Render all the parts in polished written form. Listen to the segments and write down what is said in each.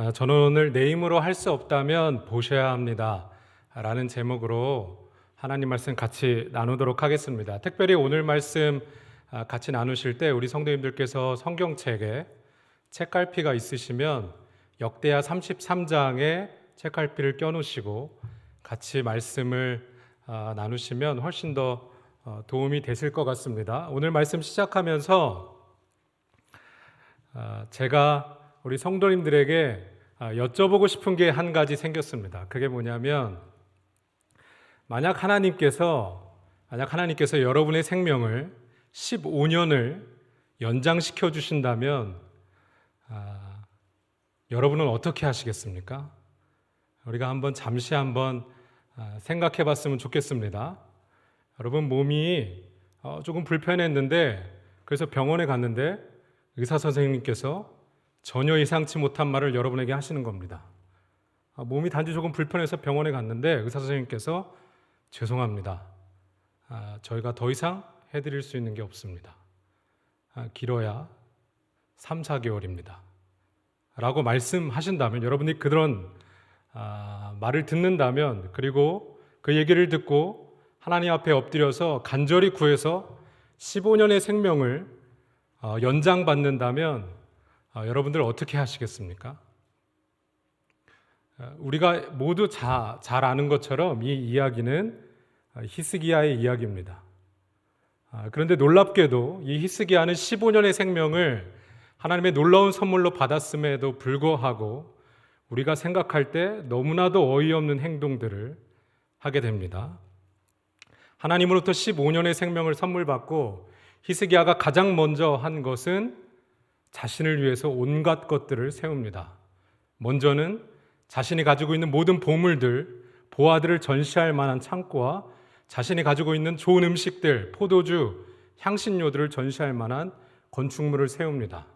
저는 오늘 내 힘으로 할 수 없다면 보셔야 합니다 라는 제목으로 하나님 말씀 같이 나누도록 하겠습니다. 특별히 오늘 말씀 같이 나누실 때 우리 성도님들께서 성경책에 책갈피가 있으시면 역대하 33장에 책갈피를 껴놓으시고 같이 말씀을 나누시면 훨씬 더 도움이 되실 것 같습니다. 오늘 말씀 시작하면서 제가 우리 성도님들에게 여쭤보고 싶은 게 한 가지 생겼습니다. 그게 뭐냐면 만약 하나님께서 여러분의 생명을 15년을 연장시켜 주신다면 여러분은 어떻게 하시겠습니까? 우리가 잠시 한번 생각해 봤으면 좋겠습니다. 여러분 몸이 조금 불편했는데 그래서 병원에 갔는데 의사 선생님께서 전혀 예상치 못한 말을 여러분에게 하시는 겁니다. 몸이 단지 조금 불편해서 병원에 갔는데 의사 선생님께서 죄송합니다. 저희가 더 이상 해드릴 수 있는 게 없습니다. 길어야 3, 4개월입니다. 라고 말씀하신다면 여러분이 그런 말을 듣는다면 그리고 그 얘기를 듣고 하나님 앞에 엎드려서 간절히 구해서 15년의 생명을 연장받는다면 여러분들 어떻게 하시겠습니까? 우리가 모두 잘 아는 것처럼 이 이야기는 히스기야의 이야기입니다. 그런데 놀랍게도 이 히스기야는 15년의 생명을 하나님의 놀라운 선물로 받았음에도 불구하고 우리가 생각할 때 너무나도 어이없는 행동들을 하게 됩니다. 하나님으로부터 15년의 생명을 선물 받고 히스기야가 가장 먼저 한 것은 자신을 위해서 온갖 것들을 세웁니다. 먼저는 자신이 가지고 있는 모든 보물들, 보화들을 전시할 만한 창고와 자신이 가지고 있는 좋은 음식들, 포도주, 향신료들을 전시할 만한 건축물을 세웁니다.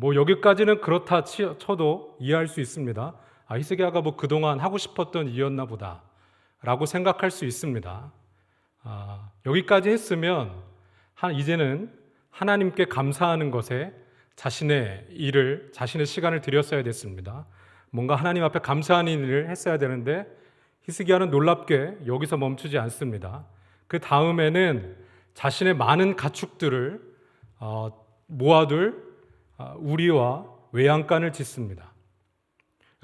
여기까지는 그렇다 쳐도 이해할 수 있습니다. 히스기야가 그동안 하고 싶었던 일이었나 보다 라고 생각할 수 있습니다. 여기까지 했으면 이제는 하나님께 감사하는 것에 자신의 시간을 들였어야 됐습니다. 뭔가 하나님 앞에 감사하는 일을 했어야 되는데 히스기야는 놀랍게 여기서 멈추지 않습니다. 그 다음에는 자신의 많은 가축들을 모아둘 우리와 외양간을 짓습니다.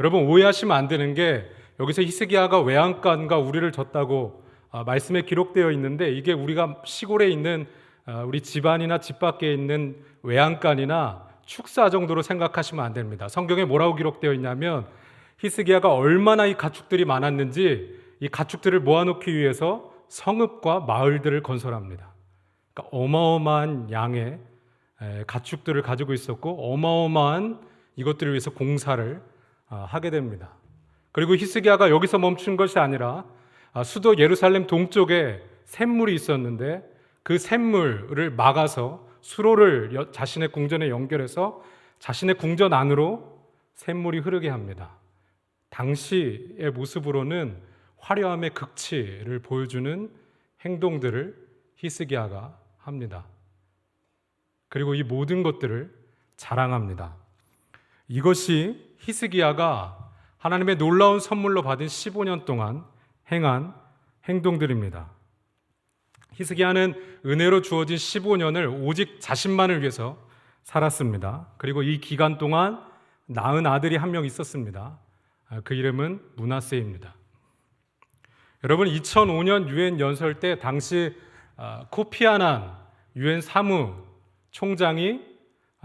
여러분 오해하시면 안 되는 게 여기서 히스기야가 외양간과 우리를 졌다고 말씀에 기록되어 있는데 이게 우리가 시골에 있는 우리 집안이나 집 밖에 있는 외양간이나 축사 정도로 생각하시면 안 됩니다. 성경에 뭐라고 기록되어 있냐면 히스기야가 얼마나 이 가축들이 많았는지 이 가축들을 모아놓기 위해서 성읍과 마을들을 건설합니다. 그러니까 어마어마한 양의 가축들을 가지고 있었고 어마어마한 이것들을 위해서 공사를 하게 됩니다. 그리고 히스기야가 여기서 멈춘 것이 아니라 수도 예루살렘 동쪽에 샘물이 있었는데 그 샘물을 막아서 수로를 자신의 궁전에 연결해서 자신의 궁전 안으로 샘물이 흐르게 합니다. 당시의 모습으로는 화려함의 극치를 보여주는 행동들을 히스기야가 합니다. 그리고 이 모든 것들을 자랑합니다. 이것이 히스기야가 하나님의 놀라운 선물로 받은 15년 동안 행한 행동들입니다. 히스기야는 은혜로 주어진 15년을 오직 자신만을 위해서 살았습니다. 그리고 이 기간 동안 낳은 아들이 한 명 있었습니다. 그 이름은 므낫세입니다. 여러분 2005년 유엔 연설 때 당시 코피 아난 유엔 사무 총장이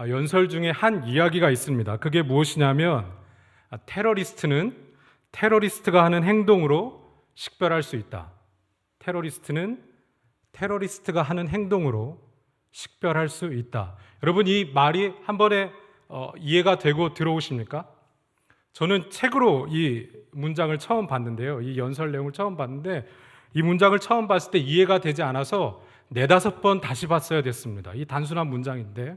연설 중에 한 이야기가 있습니다. 그게 무엇이냐면 테러리스트가 하는 행동으로 식별할 수 있다. 테러리스트가 하는 행동으로 식별할 수 있다. 여러분 이 말이 한 번에 이해가 되고 들어오십니까? 저는 책으로 이 문장을 처음 봤는데요. 이 연설 내용을 처음 봤는데 이 문장을 처음 봤을 때 이해가 되지 않아서 4-5번 다시 봤어야 됐습니다. 이 단순한 문장인데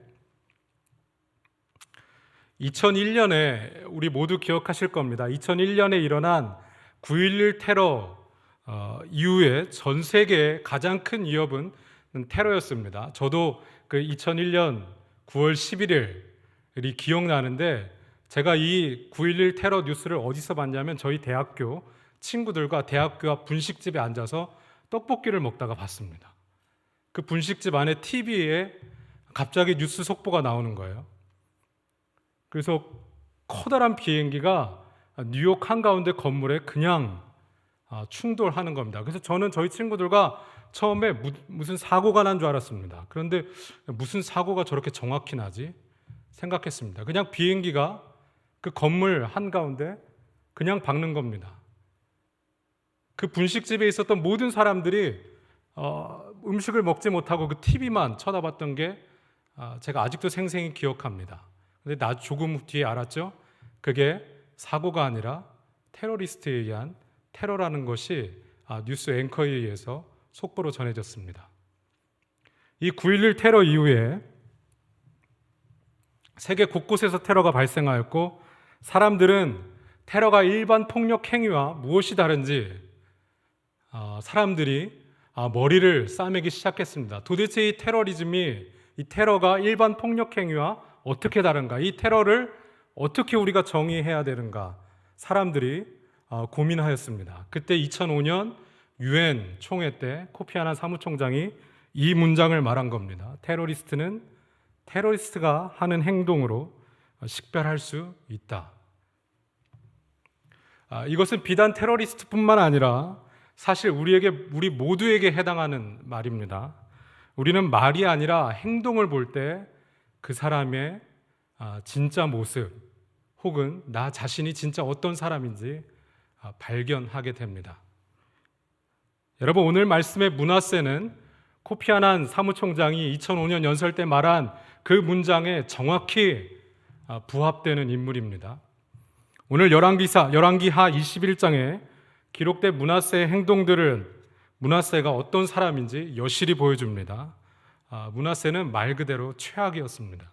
2001년에 우리 모두 기억하실 겁니다. 2001년에 일어난 9.11 테러 이후에 전 세계의 가장 큰 위협은 테러였습니다. 저도 그 2001년 9월 11일이 기억나는데 제가 이 9.11 테러 뉴스를 어디서 봤냐면 저희 대학교 친구들과 대학교 앞 분식집에 앉아서 떡볶이를 먹다가 봤습니다. 그 분식집 안에 TV에 갑자기 뉴스 속보가 나오는 거예요. 그래서 커다란 비행기가 뉴욕 한가운데 건물에 그냥 충돌하는 겁니다. 그래서 저는 저희 친구들과 처음에 무슨 사고가 난 줄 알았습니다. 그런데 무슨 사고가 저렇게 정확히 나지? 생각했습니다. 그냥 비행기가 그 건물 한가운데 그냥 박는 겁니다. 그 분식집에 있었던 모든 사람들이 음식을 먹지 못하고 그 TV만 쳐다봤던 게 제가 아직도 생생히 기억합니다. 근데 조금 뒤에 알았죠? 그게 사고가 아니라 테러리스트에 의한 테러라는 것이 뉴스 앵커에 의해서 속보로 전해졌습니다. 이 9.11 테러 이후에 세계 곳곳에서 테러가 발생하였고 사람들은 테러가 일반 폭력 행위와 무엇이 다른지 사람들이 머리를 싸매기 시작했습니다. 도대체 이 테러가 일반 폭력 행위와 어떻게 다른가? 이 테러를 어떻게 우리가 정의해야 되는가? 사람들이 고민하였습니다. 그때 2005년 UN 총회 때 코피 아난 사무총장이 이 문장을 말한 겁니다. 테러리스트는 테러리스트가 하는 행동으로 식별할 수 있다. 이것은 비단 테러리스트뿐만 아니라 사실 우리 모두에게 해당하는 말입니다. 우리는 말이 아니라 행동을 볼 때 그 사람의 진짜 모습 혹은 나 자신이 진짜 어떤 사람인지 발견하게 됩니다. 여러분, 오늘 말씀의 므낫세는 코피 아난 사무총장이 2005년 연설 때 말한 그 문장에 정확히 부합되는 인물입니다. 오늘 열왕기하 21장에 기록된 므낫세의 행동들은 므낫세가 어떤 사람인지 여실히 보여줍니다. 므낫세는 말 그대로 최악이었습니다.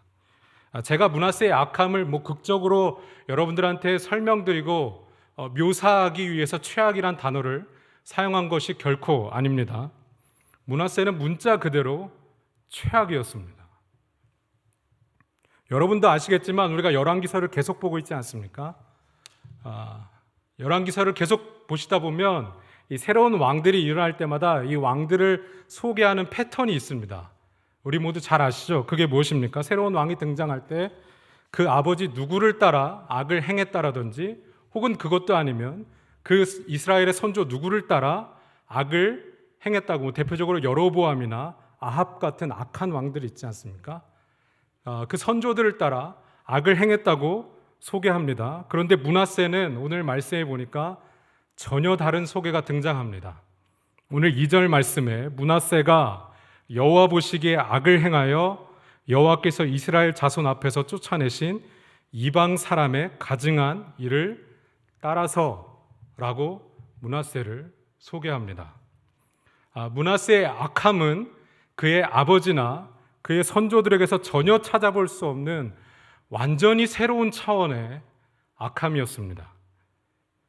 제가 므낫세의 악함을 극적으로 여러분들한테 설명드리고 묘사하기 위해서 최악이란 단어를 사용한 것이 결코 아닙니다. 므낫세는 문자 그대로 최악이었습니다. 여러분도 아시겠지만 우리가 열왕기서를 계속 보고 있지 않습니까? 열왕기서를 계속 보시다 보면 이 새로운 왕들이 일어날 때마다 이 왕들을 소개하는 패턴이 있습니다. 우리 모두 잘 아시죠? 그게 무엇입니까? 새로운 왕이 등장할 때 그 아버지 누구를 따라 악을 행했다라든지 혹은 그것도 아니면 그 이스라엘의 선조 누구를 따라 악을 행했다고, 대표적으로 여로보암이나 아합 같은 악한 왕들이 있지 않습니까? 그 선조들을 따라 악을 행했다고 소개합니다. 그런데 므낫세는 오늘 말씀해 보니까 전혀 다른 소개가 등장합니다. 오늘 2절 말씀에 므낫세가 여호와 보시기에 악을 행하여 여호와께서 이스라엘 자손 앞에서 쫓아내신 이방 사람의 가증한 일을 따라서라고 므낫세를 소개합니다. 므낫세의 악함은 그의 아버지나 그의 선조들에게서 전혀 찾아볼 수 없는 완전히 새로운 차원의 악함이었습니다.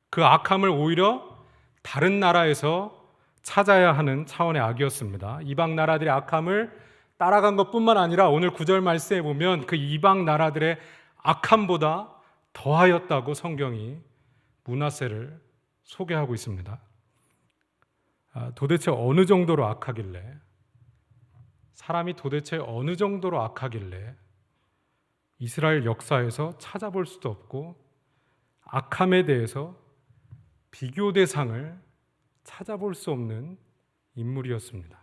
그 악함을 오히려 다른 나라에서 찾아야 하는 차원의 악이었습니다. 이방 나라들의 악함을 따라간 것뿐만 아니라 오늘 9절 말씀에 보면 그 이방 나라들의 악함보다 더하였다고 성경이 므낫세를 소개하고 있습니다. 도대체 어느 정도로 악하길래, 사람이 도대체 어느 정도로 악하길래 이스라엘 역사에서 찾아볼 수도 없고 악함에 대해서 비교 대상을 찾아볼 수 없는 인물이었습니다.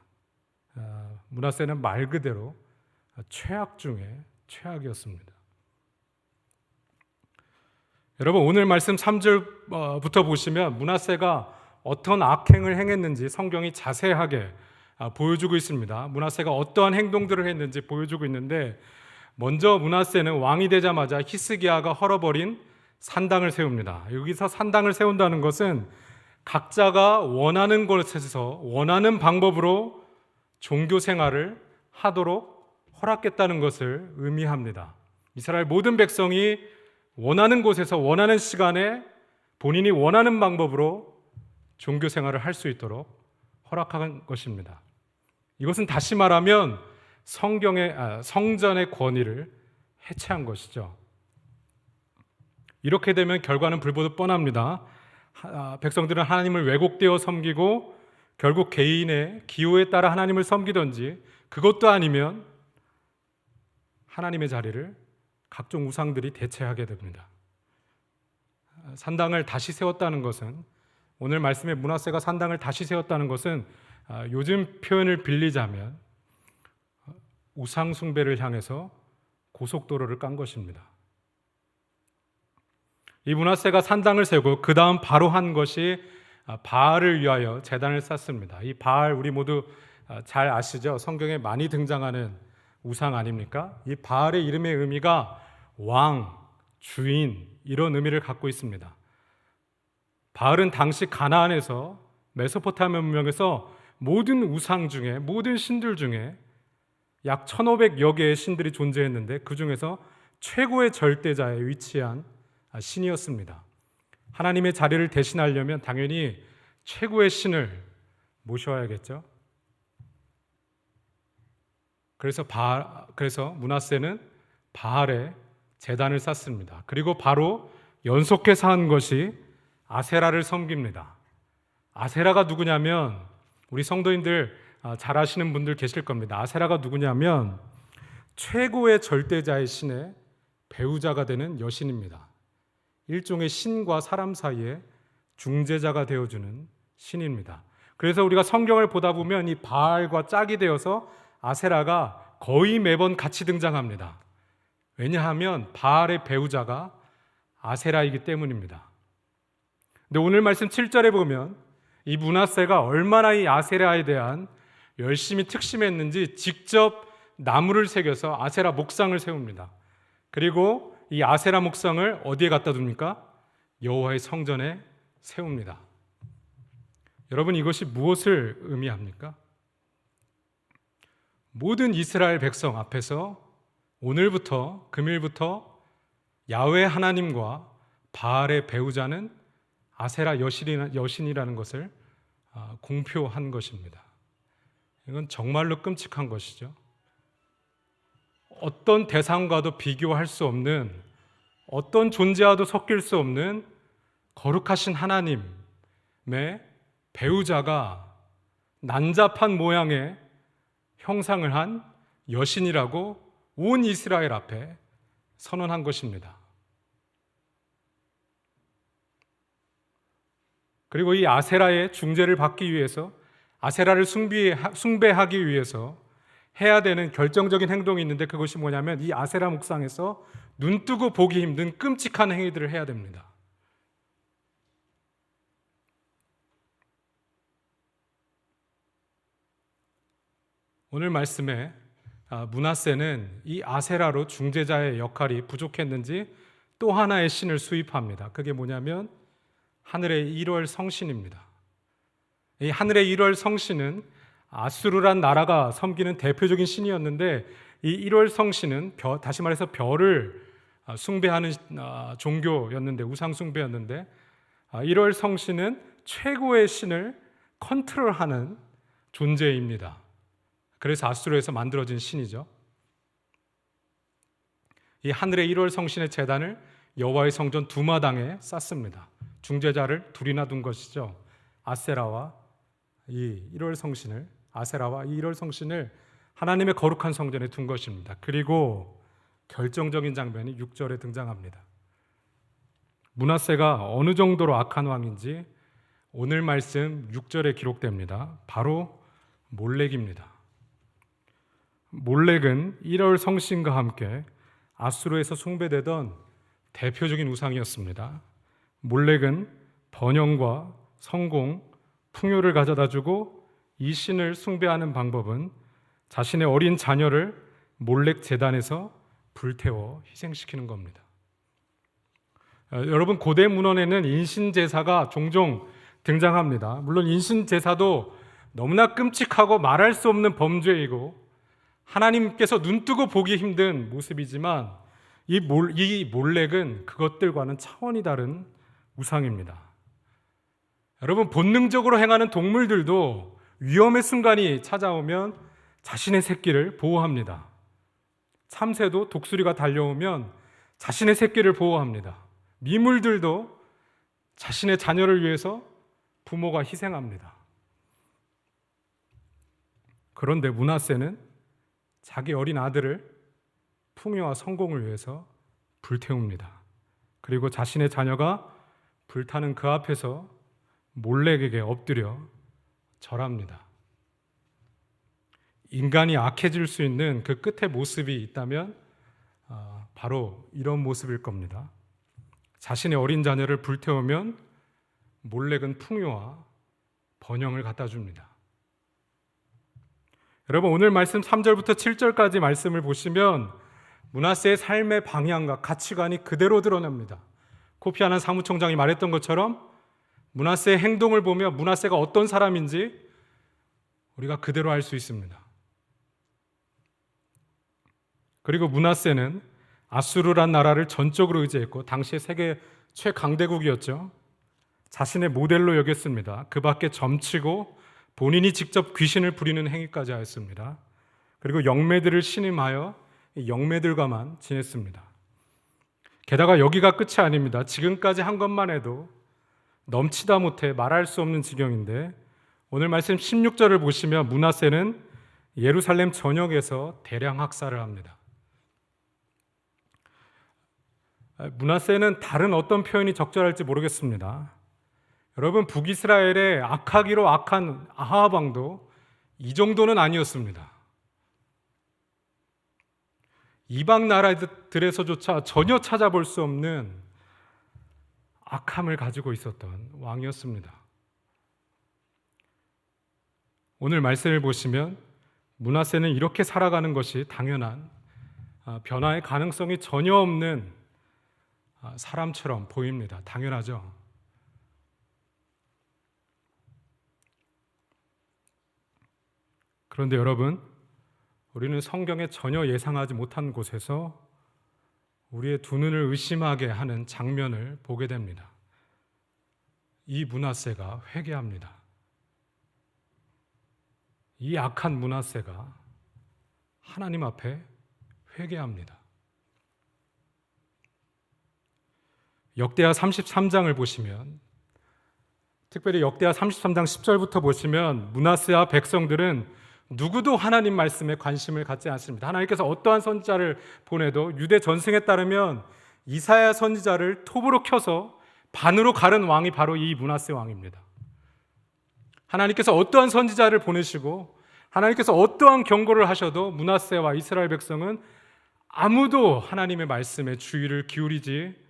므낫세는 말 그대로 최악 중에 최악이었습니다. 여러분, 오늘 말씀 3절부터 보시면 므낫세가 어떤 악행을 행했는지 성경이 자세하게 보여주고 있습니다. 므낫세가 어떠한 행동들을 했는지 보여주고 있는데, 먼저 므낫세는 왕이 되자마자 히스기야가 헐어버린 산당을 세웁니다. 여기서 산당을 세운다는 것은 각자가 원하는 곳에서 원하는 방법으로 종교 생활을 하도록 허락했다는 것을 의미합니다. 이스라엘 모든 백성이 원하는 곳에서 원하는 시간에 본인이 원하는 방법으로 종교 생활을 할 수 있도록 허락한 것입니다. 이것은 다시 말하면 성전의 권위를 해체한 것이죠. 이렇게 되면 결과는 불보듯 뻔합니다. 백성들은 하나님을 왜곡되어 섬기고 결국 개인의 기호에 따라 하나님을 섬기든지, 그것도 아니면 하나님의 자리를 각종 우상들이 대체하게 됩니다. 산당을 다시 세웠다는 것은, 오늘 말씀에 므낫세가 산당을 다시 세웠다는 것은 요즘 표현을 빌리자면 우상 숭배를 향해서 고속도로를 깐 것입니다. 이 므낫세가 산당을 세우고 그 다음 바로 한 것이 바알을 위하여 제단을 쌓습니다. 이 바알, 우리 모두 잘 아시죠? 성경에 많이 등장하는 우상 아닙니까? 이 바알의 이름의 의미가 왕, 주인, 이런 의미를 갖고 있습니다. 바알은 당시 가나안에서, 메소포타미아 문명에서 모든 우상 중에, 모든 신들 중에 약 1500여 개의 신들이 존재했는데 그 중에서 최고의 절대자에 위치한 신이었습니다. 하나님의 자리를 대신하려면 당연히 최고의 신을 모셔야겠죠. 그래서 므낫세는 바알의 제단을 쌓습니다. 그리고 바로 연속해서 한 것이 아세라를 섬깁니다. 아세라가 누구냐면, 우리 성도인들 잘 아시는 분들 계실 겁니다. 아세라가 누구냐면 최고의 절대자의 신의 배우자가 되는 여신입니다. 일종의 신과 사람 사이에 중재자가 되어주는 신입니다. 그래서 우리가 성경을 보다 보면 이 바알과 짝이 되어서 아세라가 거의 매번 같이 등장합니다. 왜냐하면 바알의 배우자가 아세라이기 때문입니다. 근데 오늘 말씀 7절에 보면 이 므낫세가 얼마나 이 아세라에 대한 열심히 특심했는지 직접 나무를 새겨서 아세라 목상을 세웁니다. 그리고 이 아세라 목상을 어디에 갖다 둡니까? 여호와의 성전에 세웁니다. 여러분, 이것이 무엇을 의미합니까? 모든 이스라엘 백성 앞에서 오늘부터, 금일부터 야훼 하나님과 바알의 배우자는 아세라 여신이라는 것을 공표한 것입니다. 이건 정말로 끔찍한 것이죠. 어떤 대상과도 비교할 수 없는, 어떤 존재와도 섞일 수 없는 거룩하신 하나님의 배우자가 난잡한 모양의 형상을 한 여신이라고 온 이스라엘 앞에 선언한 것입니다. 그리고 이 아세라의 중재를 받기 위해서, 아세라를 숭배하기 위해서 해야 되는 결정적인 행동이 있는데, 그것이 뭐냐면 이 아세라 목상에서 눈뜨고 보기 힘든 끔찍한 행위들을 해야 됩니다. 오늘 말씀에 므낫세는 이 아세라로 중재자의 역할이 부족했는지 또 하나의 신을 수입합니다. 그게 뭐냐면 하늘의 1월 성신입니다. 이 하늘의 1월 성신은 아수르란 나라가 섬기는 대표적인 신이었는데, 이 1월 성신은 다시 말해서 별을 숭배하는 종교였는데, 우상 숭배였는데, 1월 성신은 최고의 신을 컨트롤하는 존재입니다. 그래서 아수르에서 만들어진 신이죠. 이 하늘의 1월 성신의 제단을 여호와의 성전 두 마당에 쌓습니다. 중재자를 둘이나 둔 것이죠. 아세라와 이 1월 성신을, 아세라와 이 1월 성신을 하나님의 거룩한 성전에 둔 것입니다. 그리고 결정적인 장면이 6절에 등장합니다. 므낫세가 어느 정도로 악한 왕인지 오늘 말씀 6절에 기록됩니다. 바로 몰렉입니다. 몰렉은 1월 성신과 함께 아수르에서 숭배되던 대표적인 우상이었습니다. 몰렉은 번영과 성공, 풍요를 가져다주고, 이 신을 숭배하는 방법은 자신의 어린 자녀를 몰렉 제단에서 불태워 희생시키는 겁니다. 여러분, 고대 문헌에는 인신제사가 종종 등장합니다. 물론 인신제사도 너무나 끔찍하고 말할 수 없는 범죄이고 하나님께서 눈뜨고 보기 힘든 모습이지만, 이 몰렉은 그것들과는 차원이 다른 우상입니다. 여러분, 본능적으로 행하는 동물들도 위험의 순간이 찾아오면 자신의 새끼를 보호합니다. 참새도 독수리가 달려오면 자신의 새끼를 보호합니다. 미물들도 자신의 자녀를 위해서 부모가 희생합니다. 그런데 므낫세는 자기 어린 아들을 풍요와 성공을 위해서 불태웁니다. 그리고 자신의 자녀가 불타는 그 앞에서 몰렉에게 엎드려 절합니다. 인간이 악해질 수 있는 그 끝의 모습이 있다면 바로 이런 모습일 겁니다. 자신의 어린 자녀를 불태우면 몰렉은 풍요와 번영을 갖다 줍니다. 여러분, 오늘 말씀 3절부터 7절까지 말씀을 보시면 므낫세의 삶의 방향과 가치관이 그대로 드러납니다. 코피 아난 사무총장이 말했던 것처럼 므낫세의 행동을 보며 므낫세가 어떤 사람인지 우리가 그대로 알 수 있습니다. 그리고 므낫세는 아수르란 나라를 전적으로 의지했고 당시의 세계 최강대국이었죠. 자신의 모델로 여겼습니다. 그 밖에 점치고 본인이 직접 귀신을 부리는 행위까지 하였습니다. 그리고 영매들을 신임하여 영매들과만 지냈습니다. 게다가 여기가 끝이 아닙니다. 지금까지 한 것만 해도 넘치다 못해 말할 수 없는 지경인데 오늘 말씀 16절을 보시면 므낫세는 예루살렘 전역에서 대량 학살을 합니다. 므낫세는 다른 어떤 표현이 적절할지 모르겠습니다. 여러분, 북이스라엘의 악하기로 악한 아하ab 왕도 이 정도는 아니었습니다. 이방 나라들에서조차 전혀 찾아볼 수 없는 악함을 가지고 있었던 왕이었습니다. 오늘 말씀을 보시면 므낫세는 이렇게 살아가는 것이 당연한 변화의 가능성이 전혀 없는 사람처럼 보입니다. 당연하죠. 그런데 여러분, 우리는 성경에 전혀 예상하지 못한 곳에서 우리의 두 눈을 의심하게 하는 장면을 보게 됩니다. 이 므낫세가 회개합니다. 이 악한 므낫세가 하나님 앞에 회개합니다. 역대하 33장을 보시면, 특별히 역대하 33장 10절부터 보시면 므낫세와 백성들은 누구도 하나님 말씀에 관심을 갖지 않습니다. 하나님께서 어떠한 선지자를 보내도 유대 전승에 따르면 이사야 선지자를 톱으로 켜서 반으로 가른 왕이 바로 이 므낫세 왕입니다. 하나님께서 어떠한 선지자를 보내시고 하나님께서 어떠한 경고를 하셔도 므낫세와 이스라엘 백성은 아무도 하나님의 말씀에 주의를 기울이지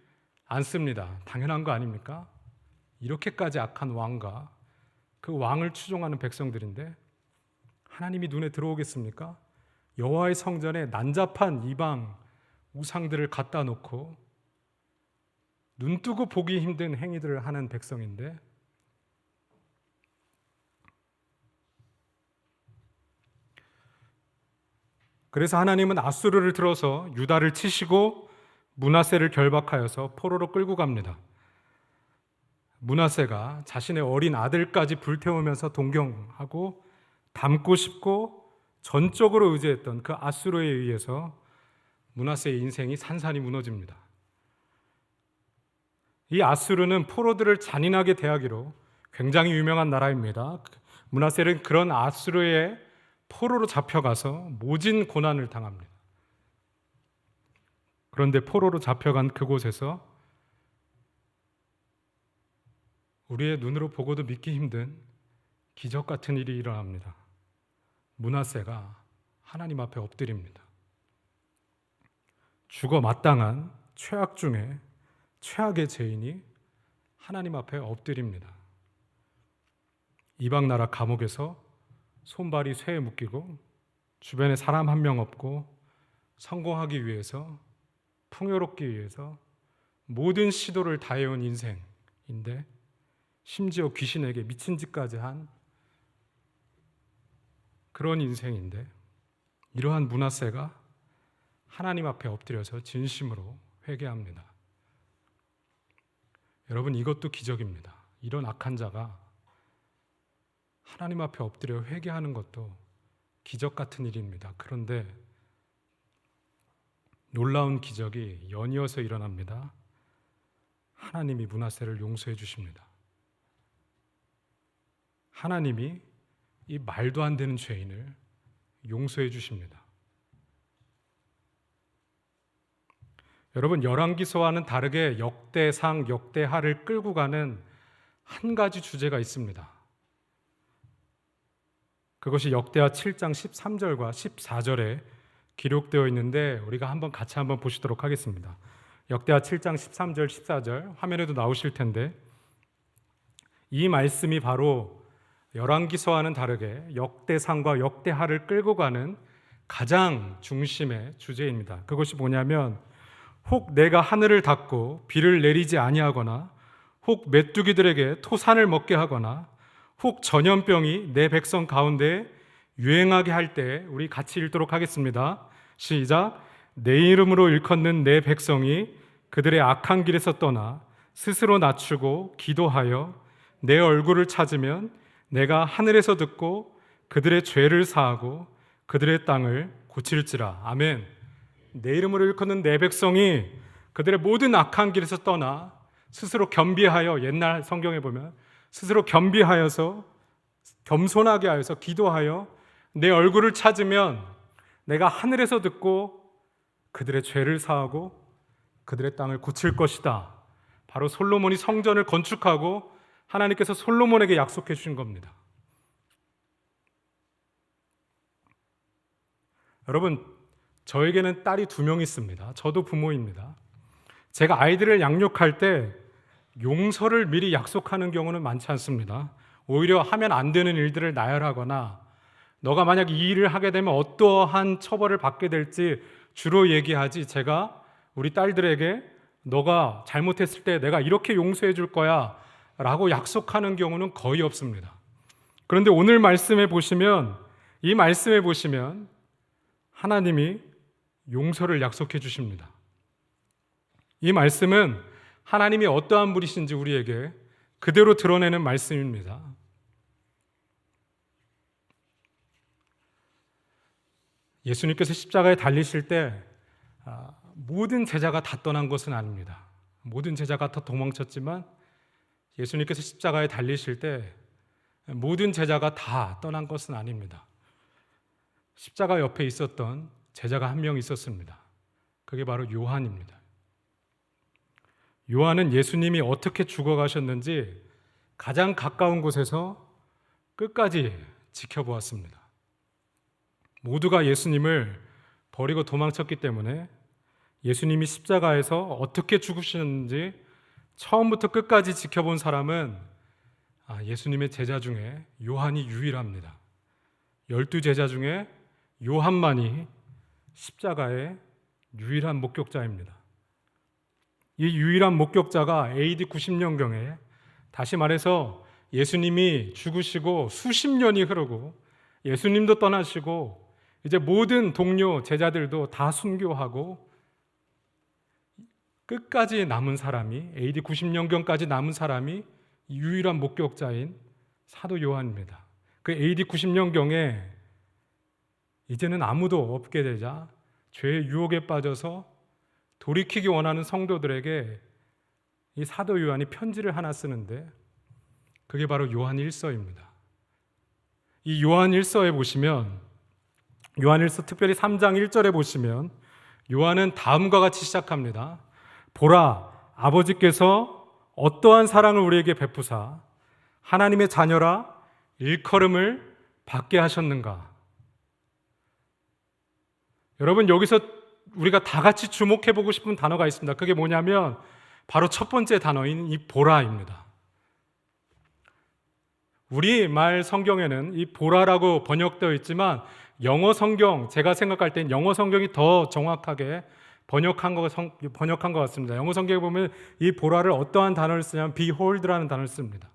않습니다. 당연한 거 아닙니까? 이렇게까지 악한 왕과 그 왕을 추종하는 백성들인데 하나님이 눈에 들어오겠습니까? 여호와의 성전에 난잡한 이방 우상들을 갖다 놓고 눈뜨고 보기 힘든 행위들을 하는 백성인데 그래서 하나님은 아수르를 들어서 유다를 치시고 므낫세를 결박하여서 포로로 끌고 갑니다. 므낫세가 자신의 어린 아들까지 불태우면서 동경하고 닮고 싶고 전적으로 의지했던 그 아수르에 의해서 므낫세의 인생이 산산이 무너집니다. 이 아수르는 포로들을 잔인하게 대하기로 굉장히 유명한 나라입니다. 므낫세는 그런 아수르의 포로로 잡혀가서 모진 고난을 당합니다. 그런데 포로로 잡혀간 그곳에서 우리의 눈으로 보고도 믿기 힘든 기적 같은 일이 일어납니다. 므낫세가 하나님 앞에 엎드립니다. 죽어 마땅한 최악 중에 최악의 죄인이 하나님 앞에 엎드립니다. 이방 나라 감옥에서 손발이 쇠에 묶이고 주변에 사람 한 명 없고 성공하기 위해서 풍요롭기 위해서 모든 시도를 다해온 인생인데 심지어 귀신에게 미친 짓까지 한 그런 인생인데 이러한 므낫세가 하나님 앞에 엎드려서 진심으로 회개합니다. 여러분, 이것도 기적입니다. 이런 악한 자가 하나님 앞에 엎드려 회개하는 것도 기적 같은 일입니다. 그런데 놀라운 기적이 연이어서 일어납니다. 하나님이 므낫세를 용서해 주십니다. 하나님이 이 말도 안 되는 죄인을 용서해 주십니다. 여러분, 열왕기서와는 다르게 역대상, 역대하를 끌고 가는 한 가지 주제가 있습니다. 그것이 역대하 7장 13절과 14절에 기록되어 있는데 우리가 같이 한번 보시도록 하겠습니다. 역대하 7장 13절 14절 화면에도 나오실 텐데, 이 말씀이 바로 열왕기서와는 다르게 역대상과 역대하를 끌고 가는 가장 중심의 주제입니다. 그것이 뭐냐면, 혹 내가 하늘을 닫고 비를 내리지 아니하거나, 혹 메뚜기들에게 토산을 먹게 하거나, 혹 전염병이 내 백성 가운데 유행하게 할 때, 우리 같이 읽도록 하겠습니다. 시작. 내 이름으로 일컫는 내 백성이 그들의 악한 길에서 떠나 스스로 낮추고 기도하여 내 얼굴을 찾으면 내가 하늘에서 듣고 그들의 죄를 사하고 그들의 땅을 고칠지라. 아멘. 내 이름으로 일컫는 내 백성이 그들의 모든 악한 길에서 떠나 스스로 겸비하여, 옛날 성경에 보면 스스로 겸비하여서 겸손하게 하여서 기도하여 내 얼굴을 찾으면 내가 하늘에서 듣고 그들의 죄를 사하고 그들의 땅을 고칠 것이다. 바로 솔로몬이 성전을 건축하고 하나님께서 솔로몬에게 약속해 주신 겁니다. 여러분, 저에게는 딸이 2명 있습니다. 저도 부모입니다. 제가 아이들을 양육할 때 용서를 미리 약속하는 경우는 많지 않습니다. 오히려 하면 안 되는 일들을 나열하거나, 너가 만약 이 일을 하게 되면 어떠한 처벌을 받게 될지 주로 얘기하지, 제가 우리 딸들에게 너가 잘못했을 때 내가 이렇게 용서해 줄 거야 라고 약속하는 경우는 거의 없습니다. 그런데 오늘 말씀에 보시면, 이 말씀에 보시면 하나님이 용서를 약속해 주십니다. 이 말씀은 하나님이 어떠한 분이신지 우리에게 그대로 드러내는 말씀입니다. 예수님께서 십자가에 달리실 때 모든 제자가 다 떠난 것은 아닙니다. 모든 제자가 다 도망쳤지만 예수님께서 십자가에 달리실 때 모든 제자가 다 떠난 것은 아닙니다. 십자가 옆에 있었던 제자가 한 명 있었습니다. 그게 바로 요한입니다. 요한은 예수님이 어떻게 죽어가셨는지 가장 가까운 곳에서 끝까지 지켜보았습니다. 모두가 예수님을 버리고 도망쳤기 때문에 예수님이 십자가에서 어떻게 죽으시는지 처음부터 끝까지 지켜본 사람은 예수님의 제자 중에 요한이 유일합니다. 12제자 중에 요한만이 십자가의 유일한 목격자입니다. 이 유일한 목격자가 AD 90년경에, 다시 말해서 예수님이 죽으시고 수십 년이 흐르고 예수님도 떠나시고 이제 모든 동료 제자들도 다 순교하고 끝까지 남은 사람이, AD 90년경까지 남은 사람이 유일한 목격자인 사도 요한입니다. 그 AD 90년경에 이제는 아무도 없게 되자 죄의 유혹에 빠져서 돌이키기 원하는 성도들에게 이 사도 요한이 편지를 하나 쓰는데, 그게 바로 요한 1서입니다. 이 요한 1서에 보시면, 요한 1서 특별히 3장 1절에 보시면 요한은 다음과 같이 시작합니다. 보라, 아버지께서 어떠한 사랑을 우리에게 베푸사 하나님의 자녀라 일컬음을 받게 하셨는가. 여러분, 여기서 우리가 다 같이 주목해보고 싶은 단어가 있습니다. 그게 뭐냐면 바로 첫 번째 단어인 이 보라입니다. 우리말 성경에는 이 보라라고 번역되어 있지만 영어 성경, 제가 생각할 땐 영어 성경이 더 정확하게 번역한 것 같습니다. 영어 성경에 보면 이 보라를 어떠한 단어를 쓰냐면 behold라는 단어를 씁니다.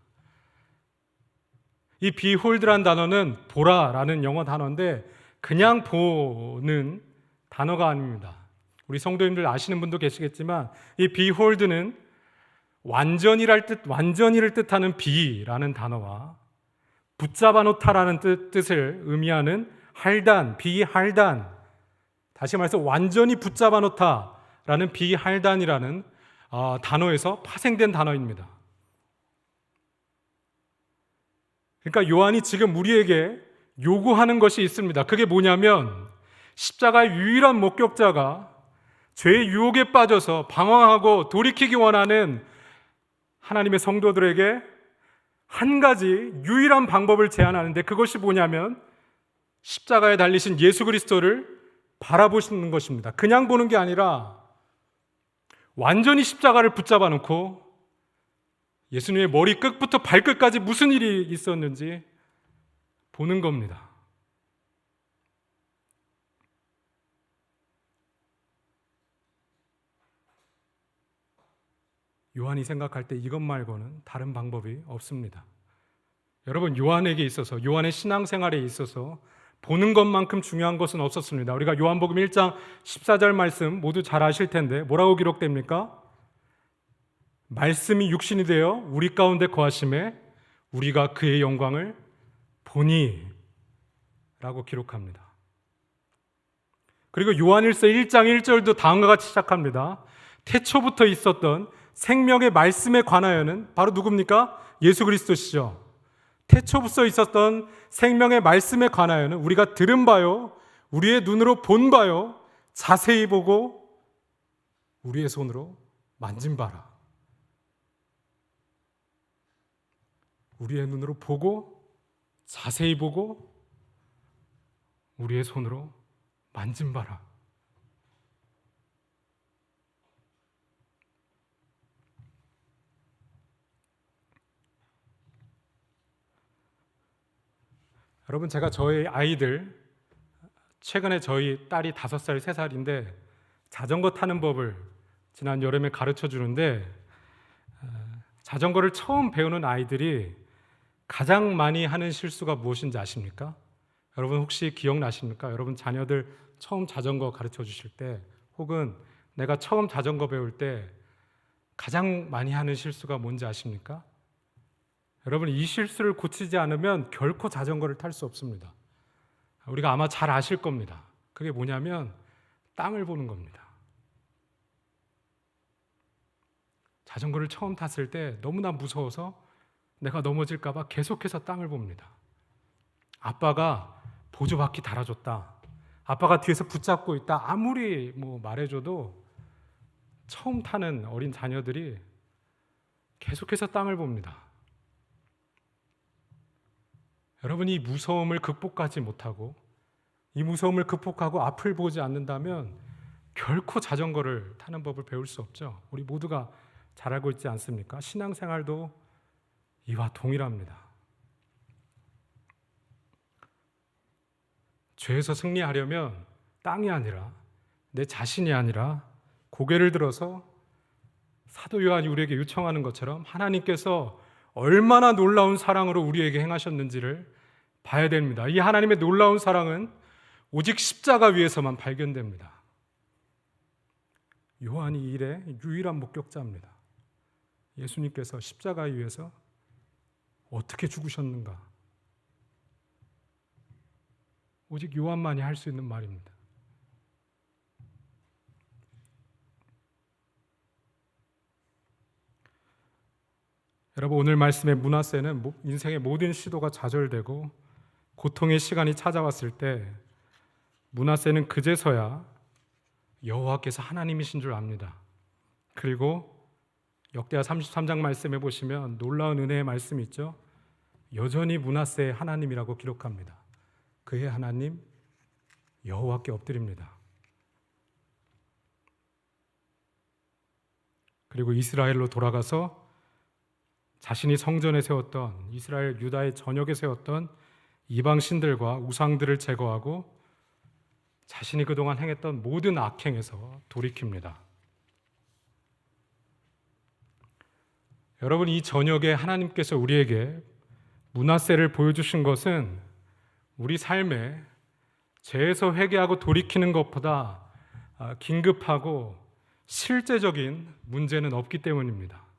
이 behold라는 단어는 보라라는 영어 단어인데 그냥 보는 단어가 아닙니다. 우리 성도님들 아시는 분도 계시겠지만 이 behold는 완전히를 뜻하는 be라는 단어와 붙잡아 놓다라는 뜻을 의미하는 할단, 비할단, 다시 말해서 완전히 붙잡아 놓다라는 비할단이라는 단어에서 파생된 단어입니다. 그러니까 요한이 지금 우리에게 요구하는 것이 있습니다. 그게 뭐냐면 십자가의 유일한 목격자가 죄의 유혹에 빠져서 방황하고 돌이키기 원하는 하나님의 성도들에게 한 가지 유일한 방법을 제안하는데, 그것이 뭐냐면 십자가에 달리신 예수 그리스도를 바라보시는 것입니다. 그냥 보는 게 아니라 완전히 십자가를 붙잡아 놓고 예수님의 머리 끝부터 발끝까지 무슨 일이 있었는지 보는 겁니다. 요한이 생각할 때 이것 말고는 다른 방법이 없습니다. 여러분, 요한에게 있어서, 요한의 신앙생활에 있어서 보는 것만큼 중요한 것은 없었습니다. 우리가 요한복음 1장 14절 말씀 모두 잘 아실 텐데 뭐라고 기록됩니까? 말씀이 육신이 되어 우리 가운데 거하심에 우리가 그의 영광을 보니 라고 기록합니다. 그리고 요한일서 1장 1절도 다음과 같이 시작합니다. 태초부터 있었던 생명의 말씀에 관하여는 바로 누굽니까? 예수 그리스도시죠. 태초부터 있었던 생명의 말씀에 관하여는 우리가 들은 바요, 우리의 눈으로 본 바요, 자세히 보고 우리의 손으로 만진 바라. 우리의 눈으로 보고 자세히 보고 우리의 손으로 만진 바라. 여러분, 제가 저희 아이들, 최근에 저희 딸이 5살, 3살인데 자전거 타는 법을 지난 여름에 가르쳐 주는데, 자전거를 처음 배우는 아이들이 가장 많이 하는 실수가 무엇인지 아십니까? 여러분 혹시 기억나십니까? 여러분 자녀들 처음 자전거 가르쳐 주실 때, 혹은 내가 처음 자전거 배울 때 가장 많이 하는 실수가 뭔지 아십니까? 여러분, 이 실수를 고치지 않으면 결코 자전거를 탈 수 없습니다. 우리가 아마 잘 아실 겁니다. 그게 뭐냐면 땅을 보는 겁니다. 자전거를 처음 탔을 때 너무나 무서워서 내가 넘어질까 봐 계속해서 땅을 봅니다. 아빠가 보조바퀴 달아줬다, 아빠가 뒤에서 붙잡고 있다, 아무리 말해줘도 처음 타는 어린 자녀들이 계속해서 땅을 봅니다. 여러분이 이 무서움을 극복하지 못하고, 이 무서움을 극복하고 앞을 보지 않는다면 결코 자전거를 타는 법을 배울 수 없죠. 우리 모두가 잘 알고 있지 않습니까? 신앙생활도 이와 동일합니다. 죄에서 승리하려면 땅이 아니라, 내 자신이 아니라 고개를 들어서 사도 요한이 우리에게 요청하는 것처럼 하나님께서 얼마나 놀라운 사랑으로 우리에게 행하셨는지를 봐야 됩니다. 이 하나님의 놀라운 사랑은 오직 십자가 위에서만 발견됩니다. 요한이 이 일의 유일한 목격자입니다. 예수님께서 십자가 위에서 어떻게 죽으셨는가? 오직 요한만이 할 수 있는 말입니다. 여러분, 오늘 말씀의 므낫세는 인생의 모든 시도가 좌절되고 고통의 시간이 찾아왔을 때 므낫세는 그제서야 여호와께서 하나님이신 줄 압니다. 그리고 역대하 33장 말씀에 보시면 놀라운 은혜의 말씀이 있죠. 여전히 므낫세의 하나님이라고 기록합니다. 그의 하나님 여호와께 엎드립니다. 그리고 이스라엘로 돌아가서 자신이 성전에 세웠던, 이스라엘 유다의 전역에 세웠던 이방 신들과 우상들을 제거하고 자신이 그동안 행했던 모든 악행에서 돌이킵니다. 여러분, 이 저녁에 하나님께서 우리에게 므낫세를 보여주신 것은 우리 삶에 죄에서 회개하고 돌이키는 것보다 긴급하고 실제적인 문제는 없기 때문입니다.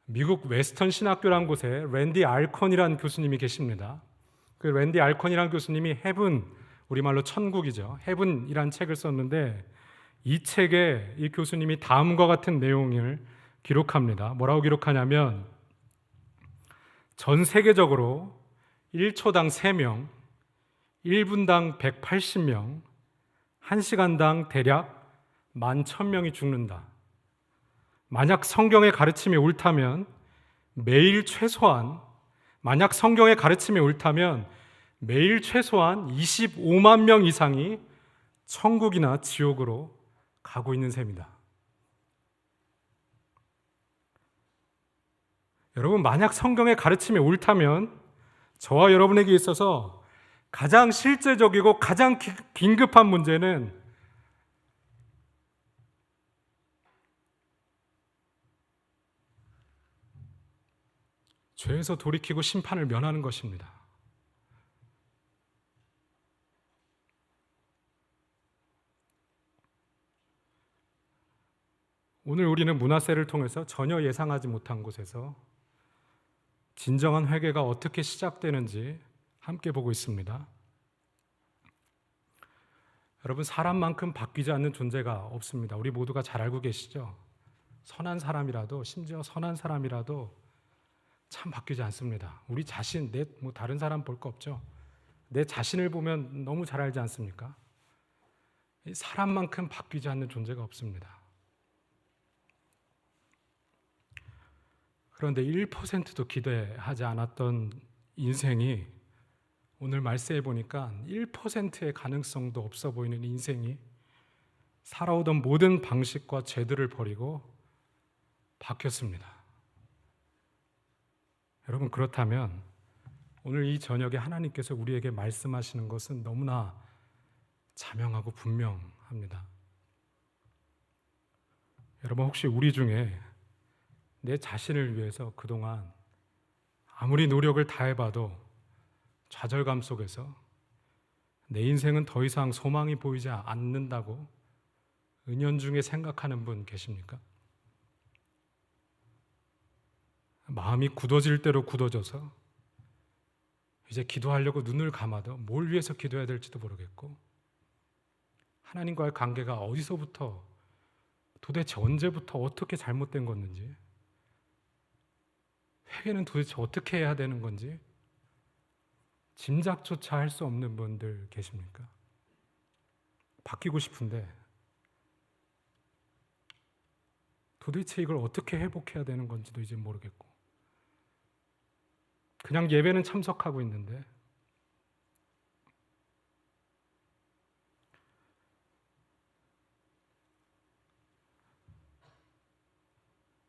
미국 웨스턴 신학교라는 곳에 랜디 알컨이라는 교수님이 계십니다. 그 랜디 알컨이라는 교수님이 헤븐, 우리말로 천국이죠, 헤븐이라는 책을 썼는데 이 책에 이 교수님이 다음과 같은 내용을 기록합니다. 뭐라고 기록하냐면 전 세계적으로 1초당 3명, 1분당 180명, 1시간당 대략 11,000명이 죽는다. 만약 성경의 가르침이 옳다면 매일 최소한 25만 명 이상이 천국이나 지옥으로 가고 있는 셈이다. 여러분, 만약 성경의 가르침이 옳다면 저와 여러분에게 있어서 가장 실제적이고 가장 긴급한 문제는 죄에서 돌이키고 심판을 면하는 것입니다. 오늘 우리는 문화세를 통해서 전혀 예상하지 못한 곳에서 진정한 회개가 어떻게 시작되는지 함께 보고 있습니다. 여러분, 사람만큼 바뀌지 않는 존재가 없습니다. 우리 모두가 잘 알고 계시죠? 선한 사람이라도, 심지어 선한 사람이라도 참 바뀌지 않습니다. 우리 자신, 다른 사람 볼 거 없죠? 내 자신을 보면 너무 잘 알지 않습니까? 사람만큼 바뀌지 않는 존재가 없습니다. 그런데 1%도 기대하지 않았던 인생이 오늘 말세에 보니까 1%의 가능성도 없어 보이는 인생이 살아오던 모든 방식과 죄들을 버리고 바뀌었습니다. 여러분, 그렇다면 오늘 이 저녁에 하나님께서 우리에게 말씀하시는 것은 너무나 자명하고 분명합니다. 여러분, 혹시 우리 중에 내 자신을 위해서 그동안 아무리 노력을 다해봐도 좌절감 속에서 내 인생은 더 이상 소망이 보이지 않는다고 은연중에 생각하는 분 계십니까? 마음이 굳어질 대로 굳어져서 이제 기도하려고 눈을 감아도 뭘 위해서 기도해야 될지도 모르겠고, 하나님과의 관계가 어디서부터, 도대체 언제부터 어떻게 잘못된 건지, 회개는 도대체 어떻게 해야 되는 건지 짐작조차 할 수 없는 분들 계십니까? 바뀌고 싶은데 도대체 이걸 어떻게 회복해야 되는 건지도 이제 모르겠고, 그냥 예배는 참석하고 있는데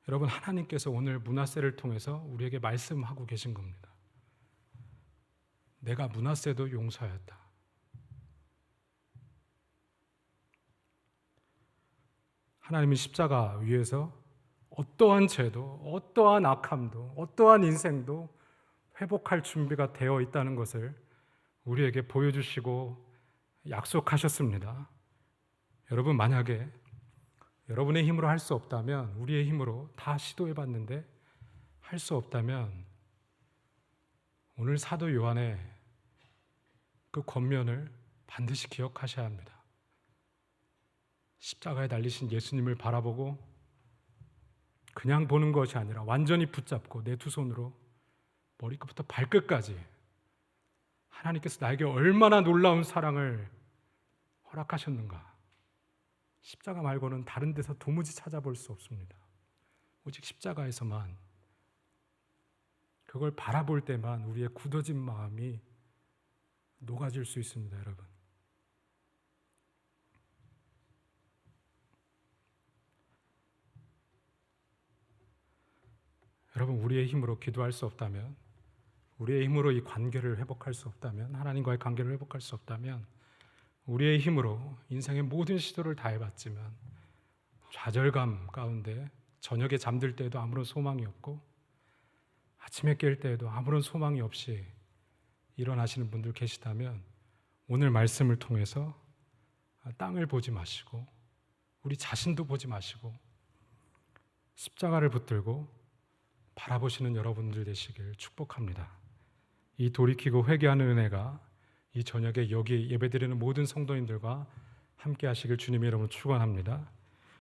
여러분, 하나님께서 오늘 문화세를 통해서 우리에게 말씀하고 계신 겁니다. 내가 문화세도 용서하였다. 하나님은 십자가 위에서 어떠한 죄도, 어떠한 악함도, 어떠한 인생도 회복할 준비가 되어 있다는 것을 우리에게 보여주시고 약속하셨습니다. 여러분, 만약에 여러분의 힘으로 할 수 없다면, 우리의 힘으로 다 시도해봤는데 할 수 없다면 오늘 사도 요한의 그 권면을 반드시 기억하셔야 합니다. 십자가에 달리신 예수님을 바라보고 그냥 보는 것이 아니라 완전히 붙잡고 내 두 손으로 머리끝부터 발끝까지 하나님께서 나에게 얼마나 놀라운 사랑을 허락하셨는가, 십자가 말고는 다른 데서 도무지 찾아볼 수 없습니다. 오직 십자가에서만, 그걸 바라볼 때만 우리의 굳어진 마음이 녹아질 수 있습니다. 여러분, 우리의 힘으로 기도할 수 없다면, 우리의 힘으로 이 관계를 회복할 수 없다면, 하나님과의 관계를 회복할 수 없다면, 우리의 힘으로 인생의 모든 시도를 다 해봤지만 좌절감 가운데 저녁에 잠들 때에도 아무런 소망이 없고 아침에 깰 때에도 아무런 소망이 없이 일어나시는 분들 계시다면 오늘 말씀을 통해서 땅을 보지 마시고 우리 자신도 보지 마시고 십자가를 붙들고 바라보시는 여러분들 되시길 축복합니다. 이 돌이키고 회개하는 은혜가 이 저녁에 여기 예배드리는 모든 성도님들과 함께 하시길 주님의 이름으로 축원합니다.